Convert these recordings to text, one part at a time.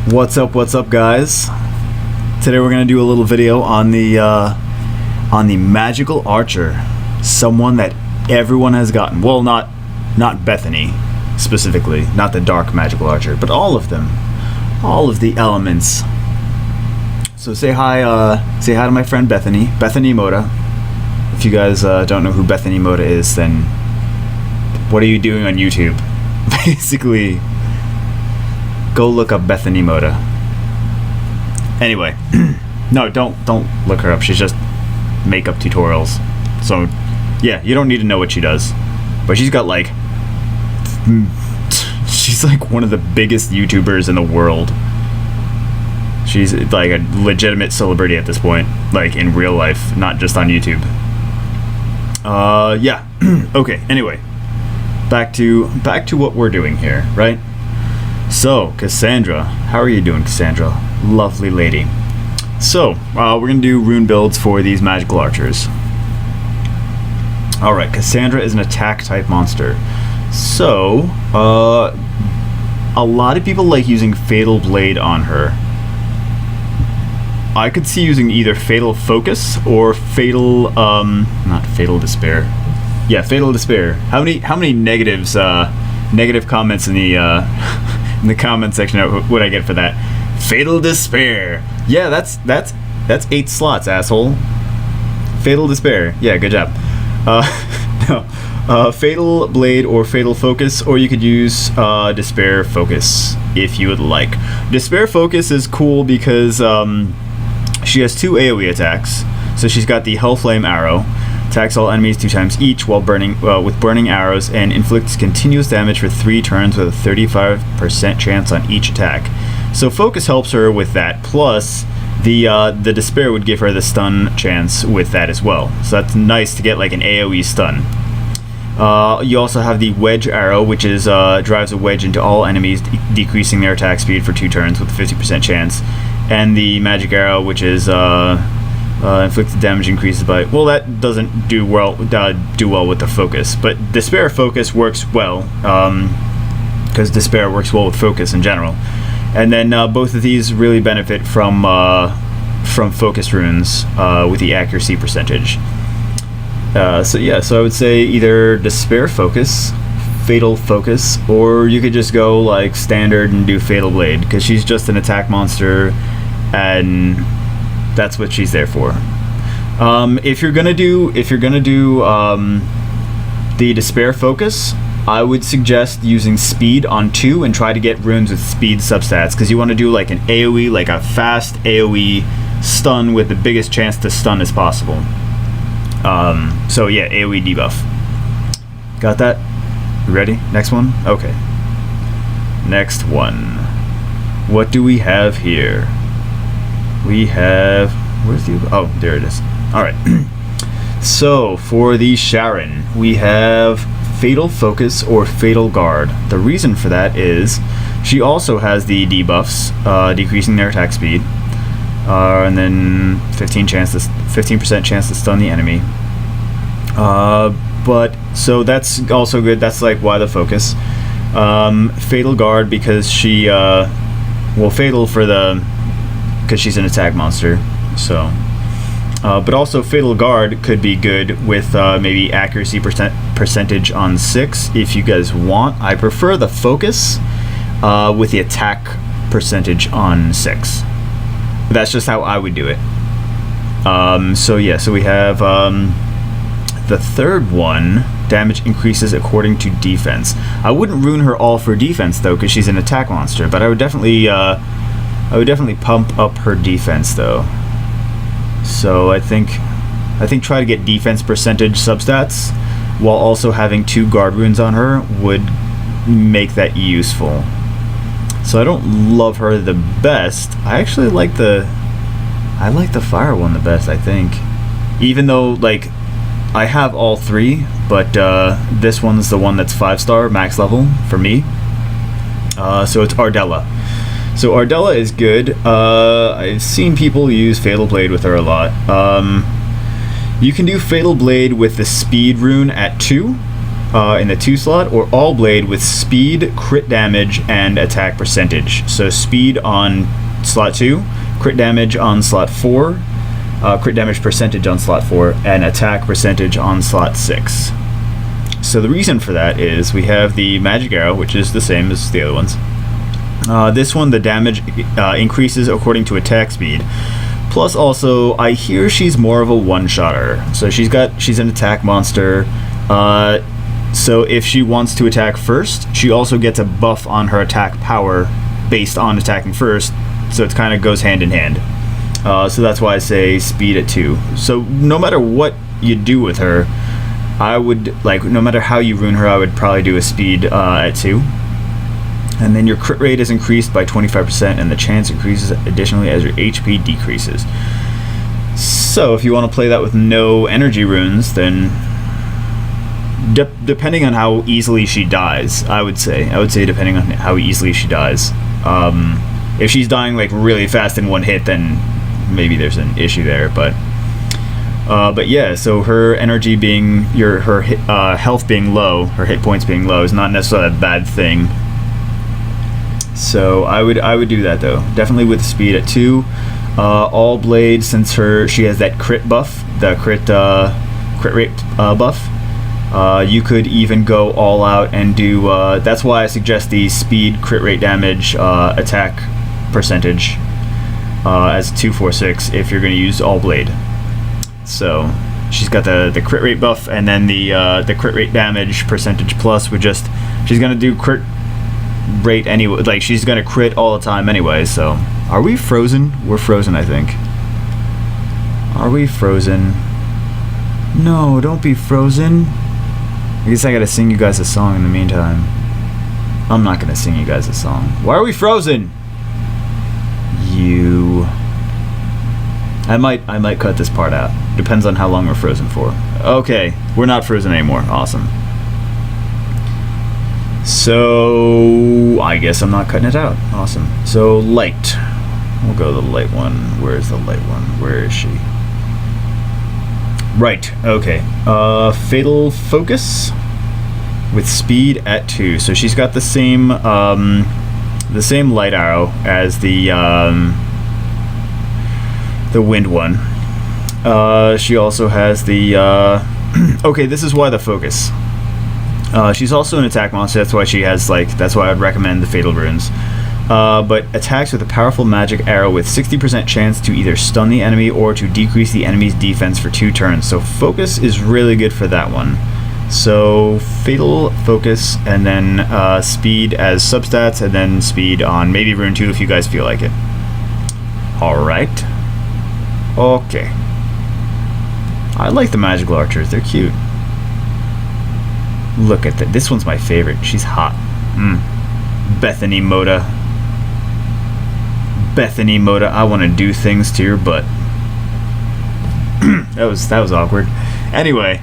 What's up guys? Today we're gonna do a little video on the magical archer, someone that everyone has gotten. Well, not Bethany specifically, not the dark magical archer, but all of them, all of the elements. So say hi to my friend Bethany Moda. If you guys don't know who Bethany Moda is, then what are you doing on YouTube? Basically, go look up Bethany Moda. Anyway, no, don't look her up. She's just makeup tutorials. So, yeah, you don't need to know what she does. But she's got she's like one of the biggest YouTubers in the world. She's like a legitimate celebrity at this point, like in real life, not just on YouTube. Yeah. Okay. Anyway, back to what we're doing here, right? So, Cassandra, how are you doing, Cassandra? Lovely lady. So, we're gonna do rune builds for these magical archers. Alright, Cassandra is an attack type monster. So, a lot of people like using Fatal Blade on her. I could see using either Fatal Focus or Fatal, not Fatal Despair. Yeah, Fatal Despair. How many negatives, negative comments in the, in the comment section would I get for that? Fatal Despair. Yeah, that's 8 slots, asshole. Fatal Despair. Yeah, good job. No. Fatal Blade or Fatal Focus, or you could use Despair Focus if you would like. Despair Focus is cool because she has 2 AoE attacks. So she's got the Hellflame Arrow, attacks all enemies 2 times each while with burning arrows, and inflicts continuous damage for 3 turns with a 35% chance on each attack. So Focus helps her with that, plus the Despair would give her the stun chance with that as well. So that's nice to get like an AoE stun. You also have the Wedge Arrow, which is drives a wedge into all enemies, decreasing their attack speed for 2 turns with a 50% chance. And the Magic Arrow, which is inflicted damage increases by, well, that doesn't do well with the Focus, but Despair Focus works well, because Despair works well with Focus in general. And then both of these really benefit from Focus runes with the accuracy percentage. So yeah, so I would say either Despair Focus, Fatal Focus, or you could just go like standard and do Fatal Blade, because she's just an attack monster, and that's what she's there for. If you're gonna do the Despair Focus, I would suggest using Speed on 2 and try to get runes with Speed substats, because you want to do like an AoE, like a fast AoE stun with the biggest chance to stun as possible. So yeah, AoE debuff. Got that? You ready? Next one? Okay. Next one. What do we have here? We have... Where's the... Oh, there it is. Alright. So, for the Sharon, we have Fatal Focus or Fatal Guard. The reason for that is she also has the debuffs, decreasing their attack speed, and then 15% chance to stun the enemy. But so that's also good. That's like why the Focus. Fatal Guard because she fatal for because she's an attack monster. So. But also Fatal Guard could be good with maybe accuracy percentage on 6 if you guys want. I prefer the Focus with the attack percentage on 6. But that's just how I would do it. So yeah, so we have the third one, damage increases according to defense. I wouldn't rune her all for defense though, because she's an attack monster, but I would definitely pump up her defense though. So I think try to get defense percentage substats while also having 2 guard runes on her would make that useful. So I don't love her the best. I actually like the fire one the best, I think. Even though like I have all 3, but this one's the one that's 5-star max level for me. So it's Ardella. So Ardella is good. I've seen people use Fatal Blade with her a lot. You can do Fatal Blade with the Speed rune at 2, in the 2 slot, or all blade with speed, crit damage, and attack percentage. So speed on slot 2, crit damage on slot 4, crit damage percentage on slot 4, and attack percentage on slot 6. So the reason for that is we have the magic arrow, which is the same as the other ones. This one, the damage increases according to attack speed. Plus also, I hear she's more of a one-shotter. So she's an attack monster. So if she wants to attack first, she also gets a buff on her attack power based on attacking first. So it kind of goes hand in hand. So that's why I say speed at 2. So no matter what you do with her, I would, like, no matter how you rune her, I would probably do a speed at 2. And then your crit rate is increased by 25%, and the chance increases additionally as your HP decreases. So if you want to play that with no energy runes, then depending on how easily she dies, I would say depending on how easily she dies. If she's dying like really fast in one hit, then maybe there's an issue there. But yeah, so her energy being her health being low, her hit points being low, is not necessarily a bad thing. So I would do that though. Definitely with speed at 2. All blade, since she has that crit buff, the crit rate buff. You could even go all out and do. That's why I suggest the speed, crit rate damage, attack percentage as 246 if you're going to use all blade. So she's got the crit rate buff, and then the crit rate damage percentage plus would just, she's going to do crit rate anyway, like she's gonna crit all the time anyway. So are we frozen? We're frozen, I think. Are we frozen? No, don't be frozen. I guess I gotta sing you guys a song in the meantime. I'm not gonna sing you guys a song. Why are we frozen? I might cut this part out. Depends on how long we're frozen for. Okay, we're not frozen anymore. Awesome. So I guess I'm not cutting it out. Awesome. So light. We'll go to the light one. Where's the light one? Where is she? Right. Okay. Fatal focus with speed at 2. So she's got the same light arrow as the wind one. She also has the okay, this is why the focus. She's also an attack monster, that's why I'd recommend the fatal runes. But attacks with a powerful magic arrow with 60% chance to either stun the enemy or to decrease the enemy's defense for 2 turns. So focus is really good for that one. So fatal focus, and then speed as substats, and then speed on maybe rune 2 if you guys feel like it. Alright. Okay. I like the magical archers, they're cute. Look at that. This one's my favorite. She's hot. Bethany Moda. Bethany Moda, I want to do things to your butt. that was awkward. Anyway.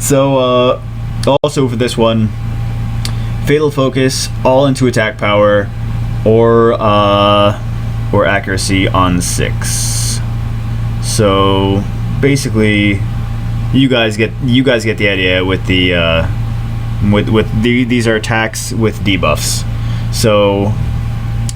So also for this one, fatal focus, all into attack power, or accuracy on 6. So basically, you guys get the idea with these are attacks with debuffs. So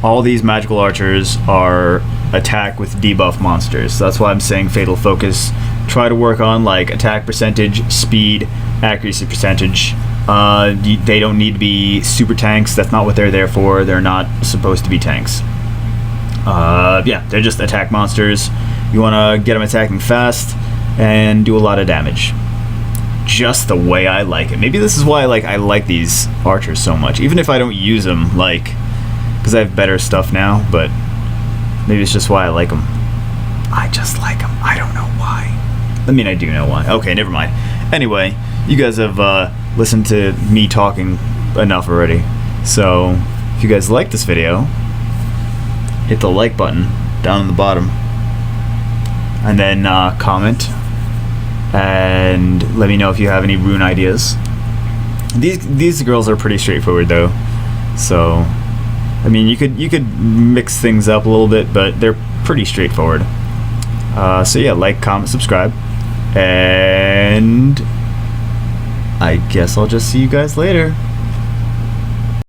all these magical archers are attack with debuff monsters. So that's why I'm saying fatal focus. Try to work on like attack percentage, speed, accuracy percentage. They don't need to be super tanks. That's not what they're there for. They're not supposed to be tanks. Yeah, they're just attack monsters. You want to get them attacking fast and do a lot of damage. Just the way I like it. Maybe this is why I like these archers so much, even if I don't use them, because I have better stuff now, but maybe it's just why I like them. I just like them. I don't know why. I mean, I do know why. Okay, never mind. Anyway, you guys have listened to me talking enough already. So if you guys like this video, hit the like button down in the bottom, and then comment and let me know if you have any rune ideas. These girls are pretty straightforward though, so I mean you could mix things up a little bit, but they're pretty straightforward. So yeah, like, comment, subscribe, And I guess I'll just see you guys later.